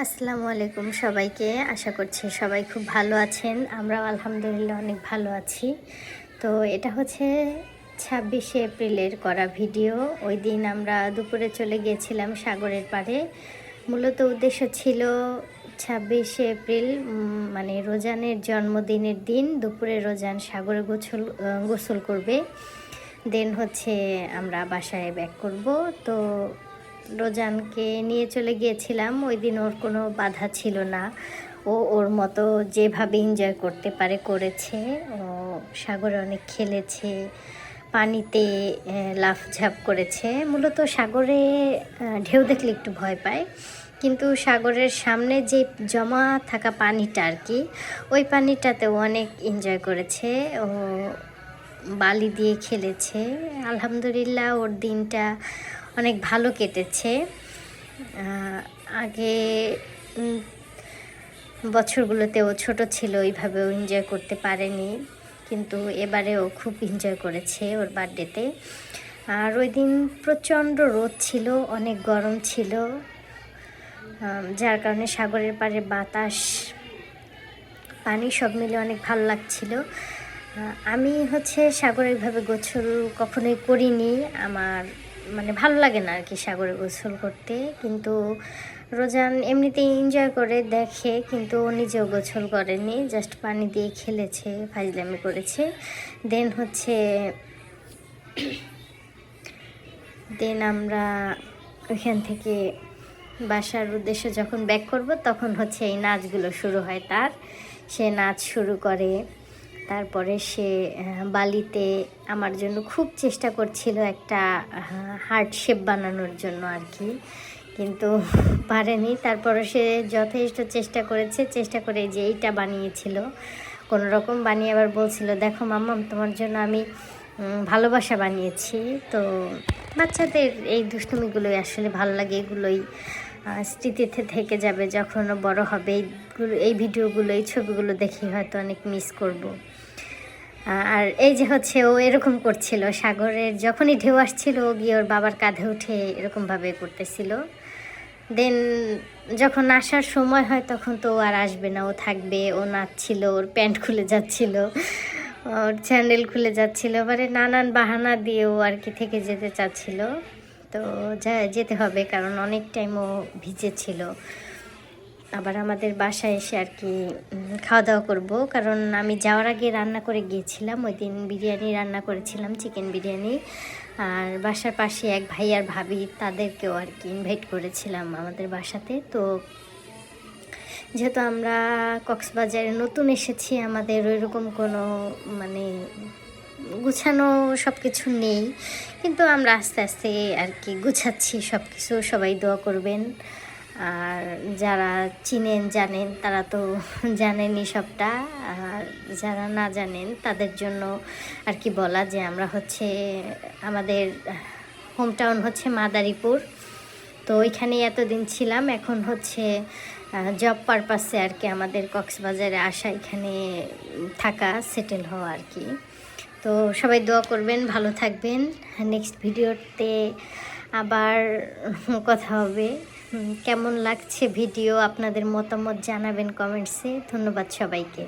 আসসালামু আলাইকুম সবাইকে। আশা করছি সবাই খুব ভালো আছেন। আমরাও আলহামদুলিল্লাহ অনেক ভালো আছি। তো এটা হচ্ছে 26শে এপ্রিলের করা ভিডিও। ওই দিন আমরা দুপুরে চলে গিয়েছিলাম সাগরের পাড়ে। মূলত উদ্দেশ্য ছিল 26শে এপ্রিল মানে রোজানের জন্মদিনের দিন দুপুরে রোজান সাগরে গোসল করবে। দেন হচ্ছে আমরা বাসায় ব্যাক করব। তো রোজানকে নিয়ে চলে গিয়েছিলাম। ওই দিন ওর কোনো বাধা ছিল না। ও ওর মতো যেভাবে এনজয় করতে পারে করেছে। ও সাগরে অনেক খেলেছে, পানিতে লাফঝাপ করেছে। মূলত সাগরে ঢেউ দেখলে একটু ভয় পায়, কিন্তু সাগরের সামনে যে জমা থাকা পানিটা আর কি, ওই পানিটাতেও অনেক এনজয় করেছে। ও বালি দিয়ে খেলেছে। আলহামদুলিল্লাহ ওর দিনটা অনেক ভালো কেটেছে। আগে বছরগুলোতে ও ছোট ছিল, ওইভাবেও এনজয় করতে পারেনি, কিন্তু এবারে ও খুব এনজয় করেছে ওর বার্থডেতে। আর ওই দিন প্রচণ্ড রোদ ছিল, অনেক গরম ছিল, যার কারণে সাগরের পাড়ে বাতাস, পানি সব মিলে অনেক ভালো লাগছিল। আমি হচ্ছে সাগরে এইভাবে গোসল কখনোই করিনি। আমার মানে ভালো লাগে না আর কি সাগরে গোসল করতে, কিন্তু রোজান এমনিতেই এনজয় করে দেখে, কিন্তু ও নিজেও গোসল করেনি, জাস্ট পানি দিয়ে খেলেছে, ফাজলামি করেছে। দেন আমরা ওইখান থেকে বাসার উদ্দেশ্যে যখন ব্যাক করব তখন হচ্ছে এই নাচগুলো শুরু হয় তার। সে নাচ শুরু করে। তারপরে সে বালিতে আমার জন্য খুব চেষ্টা করছিল একটা হার্ট শেপ বানানোর জন্য আর কি, কিন্তু পারেনি। তারপরে সে যথেষ্ট চেষ্টা করেছে, চেষ্টা করে যে এইটা বানিয়েছিল কোনো রকম বানিয়ে, আবার বলছিল দেখো মাম্মাম তোমার জন্য আমি ভালোবাসা বানিয়েছি। তো বাচ্চাদের এই দুষ্টুমিগুলোই আসলে ভালো লাগে, এগুলোই স্মৃতিতে থেকে যাবে। যখন বড় হবে এই ভিডিওগুলো, এই ছবিগুলো দেখে হয়তো অনেক মিস করব। আর এই যে হচ্ছে ও এরকম করছিল, সাগরের যখনই ঢেউ আসছিল ও গিয়ে ওর বাবার কাঁধে উঠে এরকমভাবে করতেছিল। দেন যখন আসার সময় হয় তখন তো ও আর আসবে না, ও থাকবে। ও নাচছিল, ওর প্যান্ট খুলে যাচ্ছিল, ওর স্যান্ডেল খুলে যাচ্ছিল, মানে নানান বাহানা দিয়ে ও আর কি থেকে যেতে চাচ্ছিল। তো যেতে হবে, কারণ অনেক টাইম ও ভিজেছিল। আবার আমাদের বাসায় এসে আর কি খাওয়া দাওয়া করবো, কারণ আমি যাওয়ার আগে রান্না করে গিয়েছিলাম। ওই দিন বিরিয়ানি রান্না করেছিলাম, চিকেন বিরিয়ানি। আর বাসার পাশে এক ভাই আর ভাবি, তাদেরকেও আর কি ইনভাইট করেছিলাম আমাদের বাসাতে। তো যেহেতু আমরা কক্সবাজারে নতুন এসেছি, আমাদের ওইরকম কোনো মানে গুছানো সব কিছু নেই, কিন্তু আমরা আস্তে আস্তে আর কি গুছাচ্ছি সব কিছু। সবাই দোয়া করবেন। আর যারা চিনেন জানেন তারা তো জানেনই সবটা, আর যারা না জানেন তাদের জন্য আর কি বলা, যে আমরা হচ্ছে আমাদের হোম টাউন হচ্ছে মাদারীপুর। তো ওইখানেই এতদিন ছিলাম। এখন হচ্ছে জব পারপাসে আর কি আমাদের কক্সবাজারে আসা, এখানে থাকা, সেটেল হওয়া আর কি। তো সবাই দোয়া করবেন, ভালো থাকবেন। নেক্সট ভিডিওতে আবার কথা হবে। কেমন লাগছে ভিডিও আপনাদের মতামত জানাবেন কমেন্টসে। ধন্যবাদ সবাইকে।